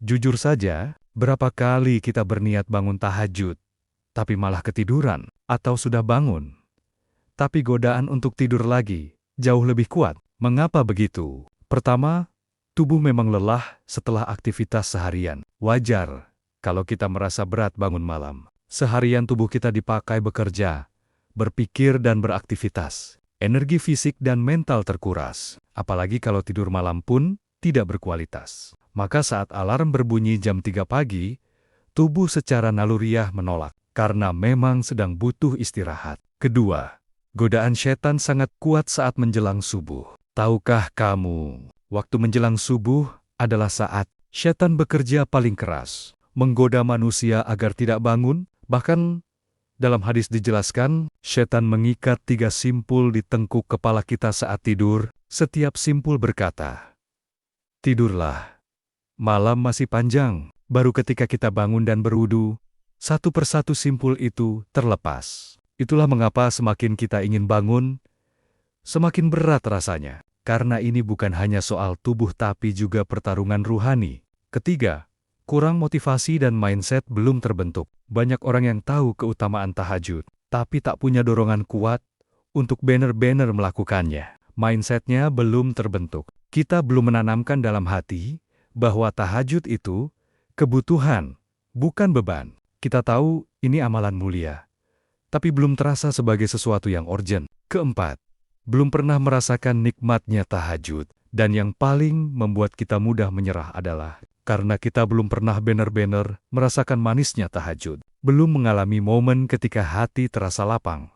Jujur saja, berapa kali kita berniat bangun tahajud, tapi malah ketiduran, atau sudah bangun, tapi godaan untuk tidur lagi jauh lebih kuat. Mengapa begitu? Pertama, tubuh memang lelah setelah aktivitas seharian. Wajar kalau kita merasa berat bangun malam. Seharian tubuh kita dipakai bekerja, berpikir dan beraktivitas. Energi fisik dan mental terkuras. Apalagi kalau tidur malam pun tidak berkualitas. Maka saat alarm berbunyi jam 3 pagi, tubuh secara naluriah menolak karena memang sedang butuh istirahat. Kedua, godaan setan sangat kuat saat menjelang subuh. Tahukah kamu, waktu menjelang subuh adalah saat setan bekerja paling keras, menggoda manusia agar tidak bangun. Bahkan dalam hadis dijelaskan, setan mengikat 3 simpul di tengkuk kepala kita saat tidur. Setiap simpul berkata, "Tidurlah, malam masih panjang." Baru ketika kita bangun dan berwudu, satu persatu simpul itu terlepas. Itulah mengapa semakin kita ingin bangun, semakin berat rasanya. Karena ini bukan hanya soal tubuh tapi juga pertarungan ruhani. Ketiga, kurang motivasi dan mindset belum terbentuk. Banyak orang yang tahu keutamaan tahajud, tapi tak punya dorongan kuat untuk benar-benar melakukannya. Mindsetnya belum terbentuk. Kita belum menanamkan dalam hati bahwa tahajud itu kebutuhan, bukan beban. Kita tahu ini amalan mulia, tapi belum terasa sebagai sesuatu yang urgent. Keempat, belum pernah merasakan nikmatnya tahajud. Dan yang paling membuat kita mudah menyerah adalah karena kita belum pernah benar-benar merasakan manisnya tahajud. Belum mengalami momen ketika hati terasa lapang,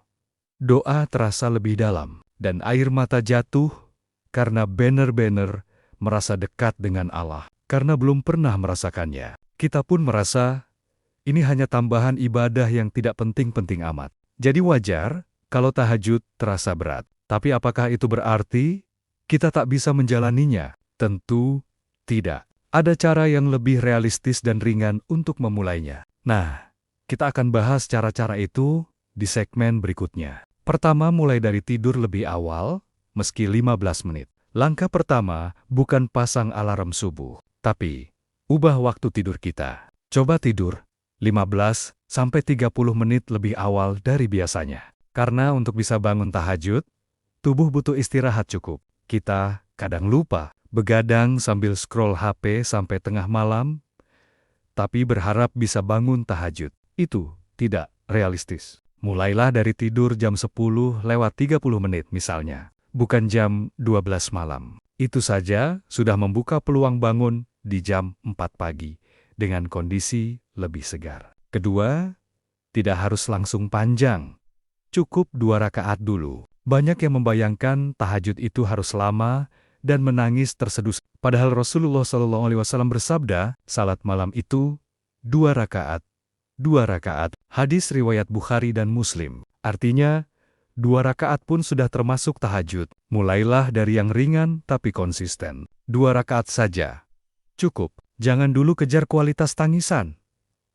doa terasa lebih dalam, dan air mata jatuh karena benar-benar merasa dekat dengan Allah. Karena belum pernah merasakannya, kita pun merasa ini hanya tambahan ibadah yang tidak penting-penting amat. Jadi wajar kalau tahajud terasa berat. Tapi apakah itu berarti kita tak bisa menjalaninya? Tentu tidak. Ada cara yang lebih realistis dan ringan untuk memulainya. Nah, kita akan bahas cara-cara itu di segmen berikutnya. Pertama, mulai dari tidur lebih awal, meski 15 menit. Langkah pertama bukan pasang alarm subuh, tapi ubah waktu tidur kita. Coba tidur 15-30 menit lebih awal dari biasanya. Karena untuk bisa bangun tahajud, tubuh butuh istirahat cukup. Kita kadang lupa, begadang sambil scroll HP sampai tengah malam, tapi berharap bisa bangun tahajud. Itu tidak realistis. Mulailah dari tidur jam 10:30 menit misalnya, bukan jam 12 malam. Itu saja sudah membuka peluang bangun di jam 4 pagi dengan kondisi lebih segar. Kedua, tidak harus langsung panjang. Cukup 2 rakaat dulu. Banyak yang membayangkan tahajud itu harus lama dan menangis terseduh. Padahal Rasulullah SAW bersabda, salat malam itu 2 rakaat. 2 rakaat. Hadis riwayat Bukhari dan Muslim. Artinya, 2 rakaat pun sudah termasuk tahajud. Mulailah dari yang ringan tapi konsisten. 2 rakaat saja. Cukup. Jangan dulu kejar kualitas tangisan,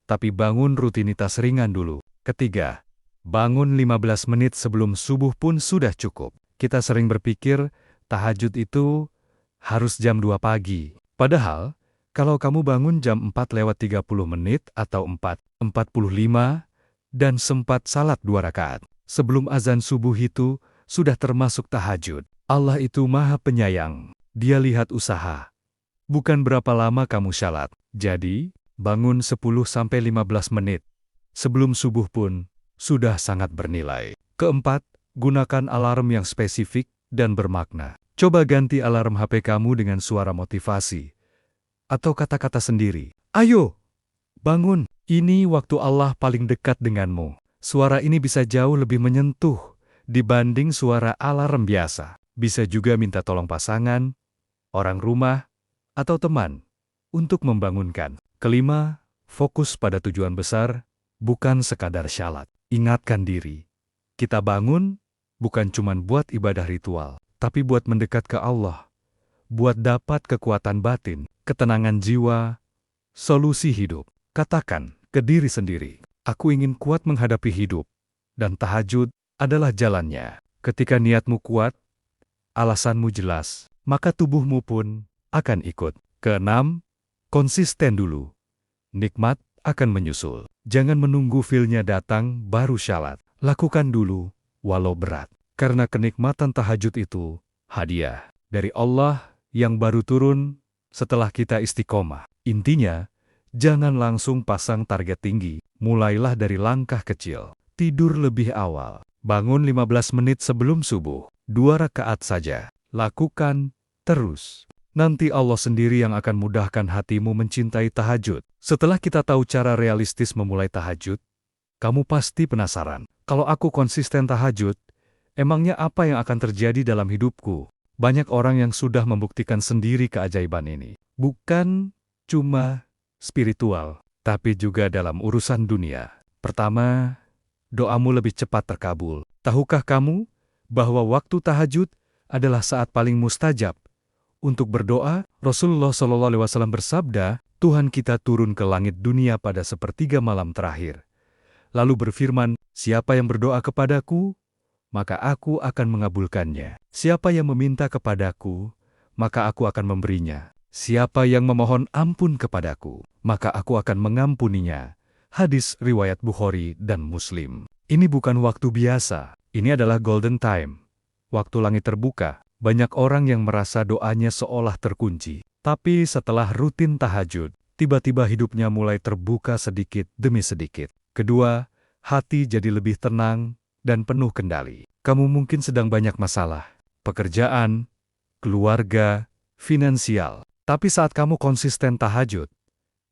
tapi bangun rutinitas ringan dulu. Ketiga, bangun 15 menit sebelum subuh pun sudah cukup. Kita sering berpikir tahajud itu harus jam 2 pagi. Padahal, kalau kamu bangun jam 4:30 menit atau 4:45 dan sempat salat 2 rakaat sebelum azan subuh itu sudah termasuk tahajud. Allah itu Maha Penyayang. Dia lihat usaha, bukan berapa lama kamu salat. Jadi, bangun 10-15 menit sebelum subuh pun sudah sangat bernilai. Keempat, gunakan alarm yang spesifik dan bermakna. Coba ganti alarm HP kamu dengan suara motivasi atau kata-kata sendiri. Ayo, bangun. Ini waktu Allah paling dekat denganmu. Suara ini bisa jauh lebih menyentuh dibanding suara alarm biasa. Bisa juga minta tolong pasangan, orang rumah, atau teman untuk membangunkan. Kelima, fokus pada tujuan besar, bukan sekadar syalat. Ingatkan diri, kita bangun bukan cuma buat ibadah ritual, tapi buat mendekat ke Allah, buat dapat kekuatan batin, ketenangan jiwa, solusi hidup. Katakan ke diri sendiri, aku ingin kuat menghadapi hidup, dan tahajud adalah jalannya. Ketika niatmu kuat, alasanmu jelas, maka tubuhmu pun akan ikut. Keenam, Konsisten dulu. Nikmat akan menyusul. Jangan menunggu feel-nya datang baru syalat. Lakukan dulu, walau berat. Karena kenikmatan tahajud itu hadiah dari Allah yang baru turun setelah kita istiqomah. Intinya, jangan langsung pasang target tinggi. Mulailah dari langkah kecil. Tidur lebih awal. Bangun 15 menit sebelum subuh. 2 rakaat saja. Lakukan terus. Nanti Allah sendiri yang akan mudahkan hatimu mencintai tahajud. Setelah kita tahu cara realistis memulai tahajud, kamu pasti penasaran. Kalau aku konsisten tahajud, emangnya apa yang akan terjadi dalam hidupku? Banyak orang yang sudah membuktikan sendiri keajaiban ini. Bukan cuma spiritual, tapi juga dalam urusan dunia. Pertama, doamu lebih cepat terkabul. Tahukah kamu bahwa waktu tahajud adalah saat paling mustajab? Untuk berdoa, Rasulullah SAW bersabda, Tuhan kita turun ke langit dunia pada sepertiga malam terakhir. Lalu berfirman, siapa yang berdoa kepadaku, maka aku akan mengabulkannya. Siapa yang meminta kepadaku, maka aku akan memberinya. Siapa yang memohon ampun kepadaku, maka aku akan mengampuninya. Hadis riwayat Bukhari dan Muslim. Ini bukan waktu biasa, ini adalah golden time. Waktu langit terbuka. Banyak orang yang merasa doanya seolah terkunci. Tapi setelah rutin tahajud, tiba-tiba hidupnya mulai terbuka sedikit demi sedikit. Kedua, hati jadi lebih tenang dan penuh kendali. Kamu mungkin sedang banyak masalah, pekerjaan, keluarga, finansial. Tapi saat kamu konsisten tahajud,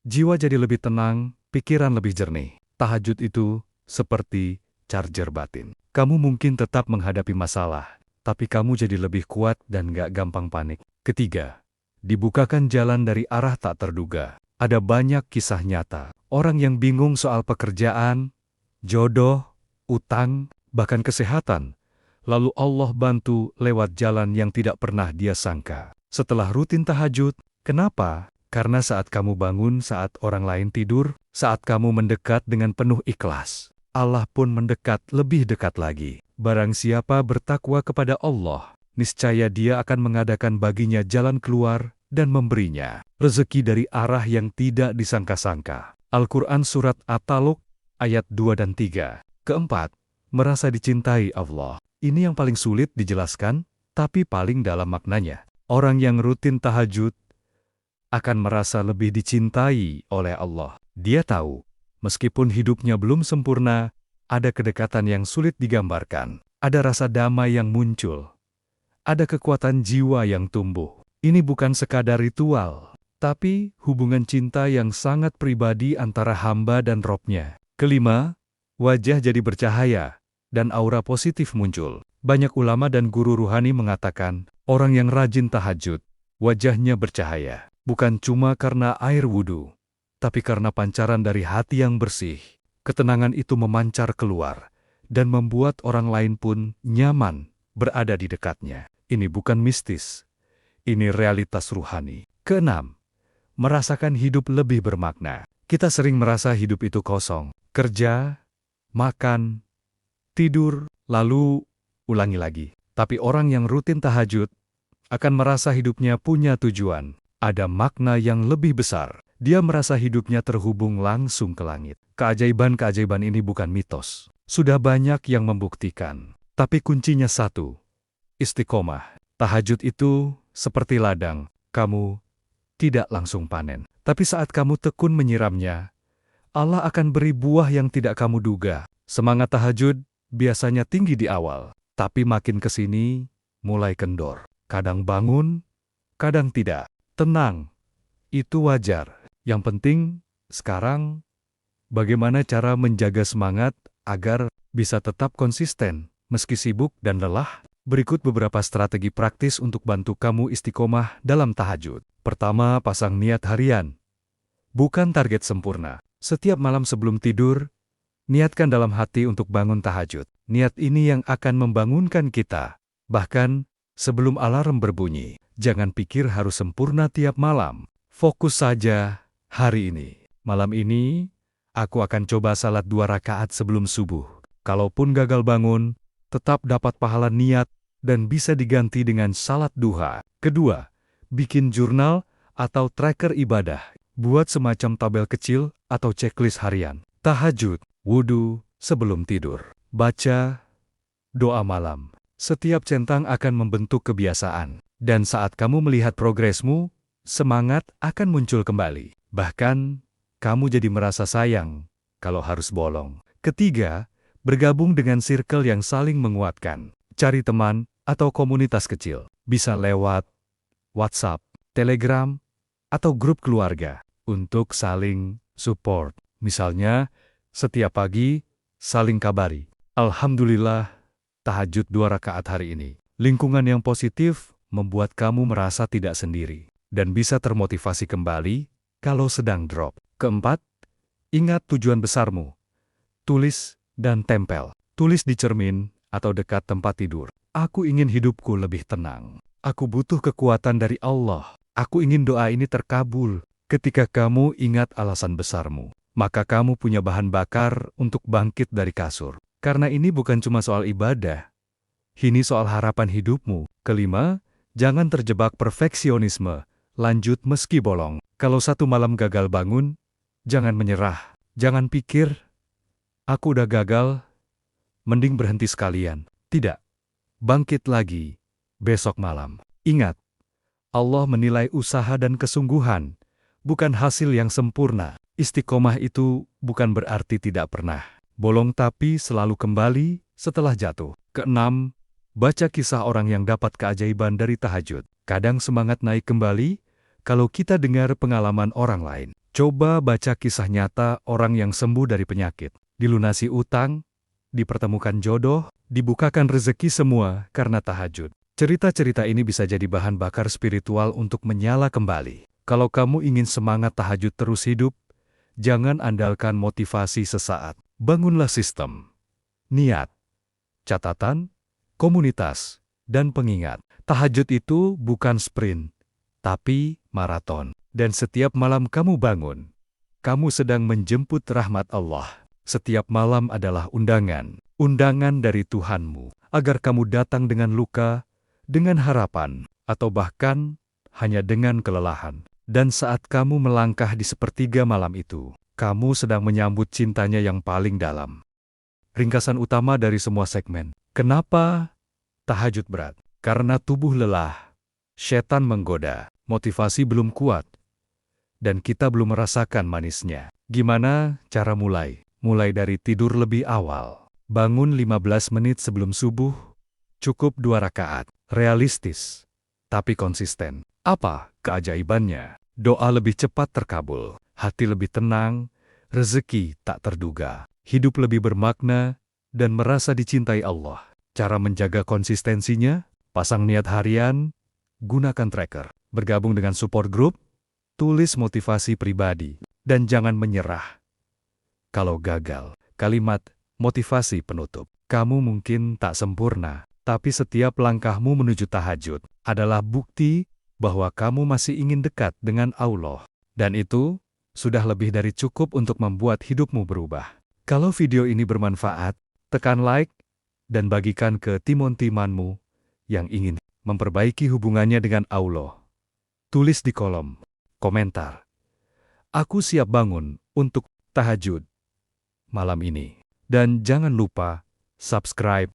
jiwa jadi lebih tenang, pikiran lebih jernih. Tahajud itu seperti charger batin. Kamu mungkin tetap menghadapi masalah, tapi kamu jadi lebih kuat dan gak gampang panik. Ketiga, dibukakan jalan dari arah tak terduga. Ada banyak kisah nyata. Orang yang bingung soal pekerjaan, jodoh, utang, bahkan kesehatan. Lalu Allah bantu lewat jalan yang tidak pernah dia sangka. Setelah rutin tahajud, kenapa? Karena saat kamu bangun saat orang lain tidur, saat kamu mendekat dengan penuh ikhlas, Allah pun mendekat lebih dekat lagi. Barang siapa bertakwa kepada Allah, niscaya Dia akan mengadakan baginya jalan keluar dan memberinya rezeki dari arah yang tidak disangka-sangka. Al-Quran Surat At-Talaq ayat 2 dan 3. Keempat, merasa dicintai Allah. Ini yang paling sulit dijelaskan, tapi paling dalam maknanya. Orang yang rutin tahajud akan merasa lebih dicintai oleh Allah. Dia tahu, meskipun hidupnya belum sempurna, ada kedekatan yang sulit digambarkan, ada rasa damai yang muncul, ada kekuatan jiwa yang tumbuh. Ini bukan sekadar ritual, tapi hubungan cinta yang sangat pribadi antara hamba dan Robnya. Kelima, wajah jadi bercahaya, dan aura positif muncul. Banyak ulama dan guru ruhani mengatakan, orang yang rajin tahajud, wajahnya bercahaya. Bukan cuma karena air wudhu, tapi karena pancaran dari hati yang bersih. Ketenangan itu memancar keluar, dan membuat orang lain pun nyaman berada di dekatnya. Ini bukan mistis, ini realitas ruhani. Keenam, merasakan hidup lebih bermakna. Kita sering merasa hidup itu kosong. Kerja, makan, tidur, lalu ulangi lagi. Tapi orang yang rutin tahajud akan merasa hidupnya punya tujuan. Ada makna yang lebih besar. Dia merasa hidupnya terhubung langsung ke langit. Keajaiban-keajaiban ini bukan mitos. Sudah banyak yang membuktikan. Tapi kuncinya satu, istiqomah. Tahajud itu seperti ladang. Kamu tidak langsung panen. Tapi saat kamu tekun menyiramnya, Allah akan beri buah yang tidak kamu duga. Semangat tahajud biasanya tinggi di awal. Tapi makin ke sini, mulai kendor. Kadang bangun, kadang tidak. Tenang, itu wajar. Yang penting, sekarang, bagaimana cara menjaga semangat agar bisa tetap konsisten, meski sibuk dan lelah? Berikut beberapa strategi praktis untuk bantu kamu istiqomah dalam tahajud. Pertama, pasang niat harian. Bukan target sempurna. Setiap malam sebelum tidur, niatkan dalam hati untuk bangun tahajud. Niat ini yang akan membangunkan kita. Bahkan, sebelum alarm berbunyi. Jangan pikir harus sempurna tiap malam. Fokus saja hari ini. Malam ini, aku akan coba salat 2 rakaat sebelum subuh. Kalaupun gagal bangun, tetap dapat pahala niat dan bisa diganti dengan salat duha. Kedua, bikin jurnal atau tracker ibadah. Buat semacam tabel kecil atau checklist harian. Tahajud, wudu, sebelum tidur. Baca doa malam. Setiap centang akan membentuk kebiasaan. Dan saat kamu melihat progresmu, semangat akan muncul kembali. Bahkan, kamu jadi merasa sayang kalau harus bolong. Ketiga, bergabung dengan circle yang saling menguatkan. Cari teman atau komunitas kecil. Bisa lewat WhatsApp, Telegram, atau grup keluarga untuk saling support. Misalnya, setiap pagi saling kabari. Alhamdulillah, tahajud 2 rakaat hari ini. Lingkungan yang positif membuat kamu merasa tidak sendiri dan bisa termotivasi kembali kalau sedang drop. Keempat, ingat tujuan besarmu. Tulis dan tempel. Tulis di cermin atau dekat tempat tidur. Aku ingin hidupku lebih tenang. Aku butuh kekuatan dari Allah. Aku ingin doa ini terkabul. Ketika kamu ingat alasan besarmu, maka kamu punya bahan bakar untuk bangkit dari kasur. Karena ini bukan cuma soal ibadah. Ini soal harapan hidupmu. Kelima, jangan terjebak perfeksionisme. Lanjut meski bolong. Kalau satu malam gagal bangun, jangan menyerah. Jangan pikir, aku udah gagal, mending berhenti sekalian. Tidak. Bangkit lagi besok malam. Ingat, Allah menilai usaha dan kesungguhan, bukan hasil yang sempurna. Istiqomah itu bukan berarti tidak pernah bolong tapi selalu kembali setelah jatuh. Keenam, baca kisah orang yang dapat keajaiban dari tahajud. Kadang semangat naik kembali kalau kita dengar pengalaman orang lain. Coba baca kisah nyata orang yang sembuh dari penyakit, dilunasi utang, dipertemukan jodoh, dibukakan rezeki, semua karena tahajud. Cerita-cerita ini bisa jadi bahan bakar spiritual untuk menyala kembali. Kalau kamu ingin semangat tahajud terus hidup, jangan andalkan motivasi sesaat. Bangunlah sistem, niat, catatan, komunitas, dan pengingat. Tahajud itu bukan sprint, tapi maraton. Dan setiap malam kamu bangun, kamu sedang menjemput rahmat Allah. Setiap malam adalah undangan dari Tuhanmu, agar kamu datang dengan luka, dengan harapan, atau bahkan hanya dengan kelelahan. Dan saat kamu melangkah di sepertiga malam itu, kamu sedang menyambut cintanya yang paling dalam. Ringkasan utama dari semua segmen. Kenapa tahajud berat? Karena tubuh lelah, setan menggoda, motivasi belum kuat, dan kita belum merasakan manisnya. Gimana cara mulai? Mulai dari tidur lebih awal. Bangun 15 menit sebelum subuh, cukup 2 rakaat. Realistis, tapi konsisten. Apa keajaibannya? Doa lebih cepat terkabul, hati lebih tenang, rezeki tak terduga, hidup lebih bermakna, dan merasa dicintai Allah. Cara menjaga konsistensinya? Pasang niat harian, gunakan tracker, bergabung dengan support group, tulis motivasi pribadi, dan jangan menyerah. Kalau gagal, kalimat motivasi penutup. Kamu mungkin tak sempurna, tapi setiap langkahmu menuju tahajud adalah bukti bahwa kamu masih ingin dekat dengan Allah. Dan itu sudah lebih dari cukup untuk membuat hidupmu berubah. Kalau video ini bermanfaat, tekan like dan bagikan ke teman-temanmu yang ingin memperbaiki hubungannya dengan Allah. Tulis di kolom komentar, aku siap bangun untuk tahajud malam ini. Dan jangan lupa subscribe